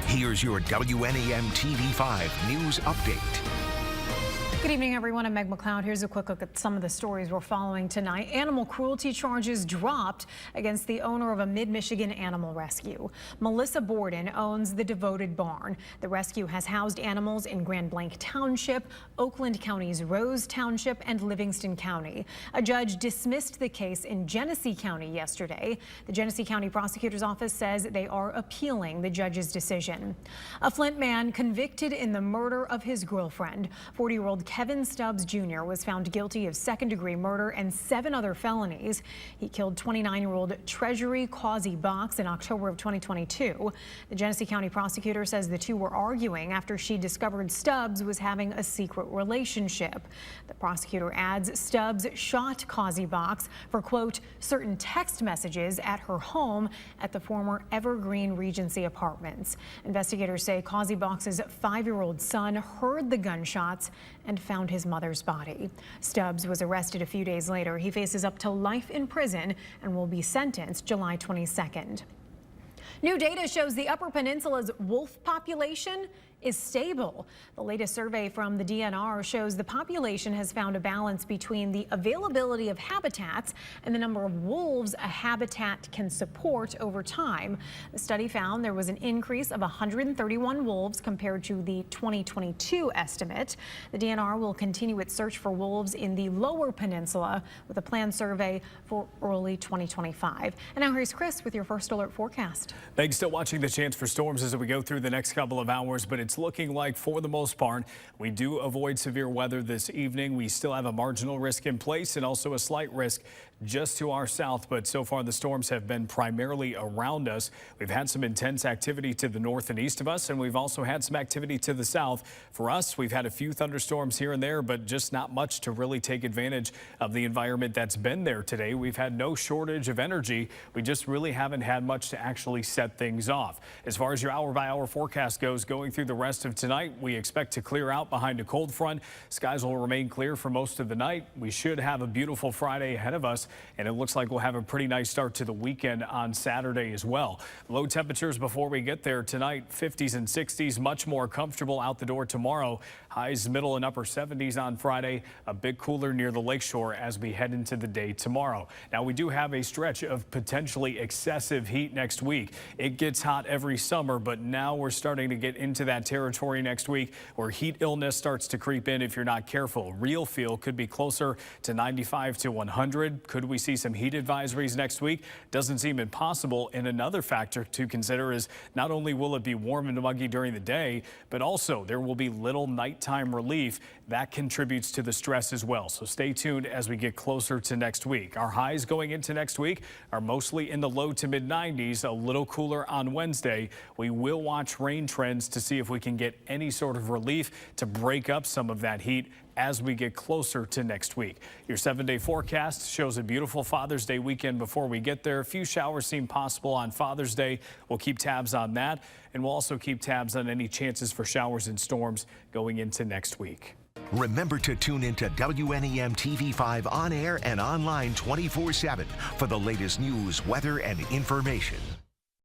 Here's your WNEM TV5 News Update. Good evening, everyone. I'm Meg McLeod. Here's a quick look at some of the stories we're following tonight. Animal cruelty charges dropped against the owner of a mid-Michigan animal rescue. Melissa Borden owns the Devoted Barn. The rescue has housed animals in Grand Blanc Township, Oakland County's Rose Township, and Livingston County. A judge dismissed the case in Genesee County yesterday. The Genesee County Prosecutor's Office says they are appealing the judge's decision. A Flint man convicted in the murder of his girlfriend. 40-year-old Kevin Stubbs Jr. was found guilty of second-degree murder and 7 other felonies. He killed 29-year-old Treasury Causey Box in October of 2022. The Genesee County prosecutor says the two were arguing after she discovered Stubbs was having a secret relationship. The prosecutor adds Stubbs shot Causey Box for, quote, certain text messages at her home at the former Evergreen Regency Apartments. Investigators say Causey Box's 5-year-old son heard the gunshots and found his mother's body. Stubbs was arrested a few days later. He faces up to life in prison and will be sentenced July 22nd. New data shows the Upper Peninsula's wolf population is stable. The latest survey from the DNR shows the population has found a balance between the availability of habitats and the number of wolves a habitat can support over time. The study found there was an increase of 131 wolves compared to the 2022 estimate. The DNR will continue its search for wolves in the Lower Peninsula with a planned survey for early 2025. And now here's Chris with your first alert forecast. Thanks. Still watching the chance for storms as we go through the next couple of hours, but it's looking like for the most part we do avoid severe weather this evening. We still have a marginal risk in place and also a slight risk just to our south, but so far the storms have been primarily around us. We've had some intense activity to the north and east of us, and we've also had some activity to the south. For us, we've had a few thunderstorms here and there, but just not much to really take advantage of the environment that's been there today. We've had no shortage of energy. We just really haven't had much to actually set things off. As far as your hour-by-hour forecast goes, going through the rest of tonight, we expect to clear out behind a cold front. Skies will remain clear for most of the night. We should have a beautiful Friday ahead of us, and it looks like we'll have a pretty nice start to the weekend on Saturday as well. Low temperatures before we get there tonight, 50s and 60s, much more comfortable out the door tomorrow. Highs middle and upper 70s on Friday, a bit cooler near the lakeshore as we head into the day tomorrow. Now, we do have a stretch of potentially excessive heat next week. It gets hot every summer, but now we're starting to get into that territory next week where heat illness starts to creep in if you're not careful. Real feel could be closer to 95 to 100. Could we see some heat advisories next week? Doesn't seem impossible. And another factor to consider is not only will it be warm and muggy during the day, but also there will be little nighttime relief. That contributes to the stress as well. So stay tuned as we get closer to next week. Our highs going into next week are mostly in the low to mid 90s, a little cooler on Wednesday. We will watch rain trends to see if we can get any sort of relief to break up some of that heat as we get closer to next week. Your 7-day forecast shows a beautiful Father's Day weekend before we get there. A few showers seem possible on Father's Day. We'll keep tabs on that, and we'll also keep tabs on any chances for showers and storms going into next week. Remember to tune into WNEM TV5 on air and online 24/7 for the latest news, weather, and information.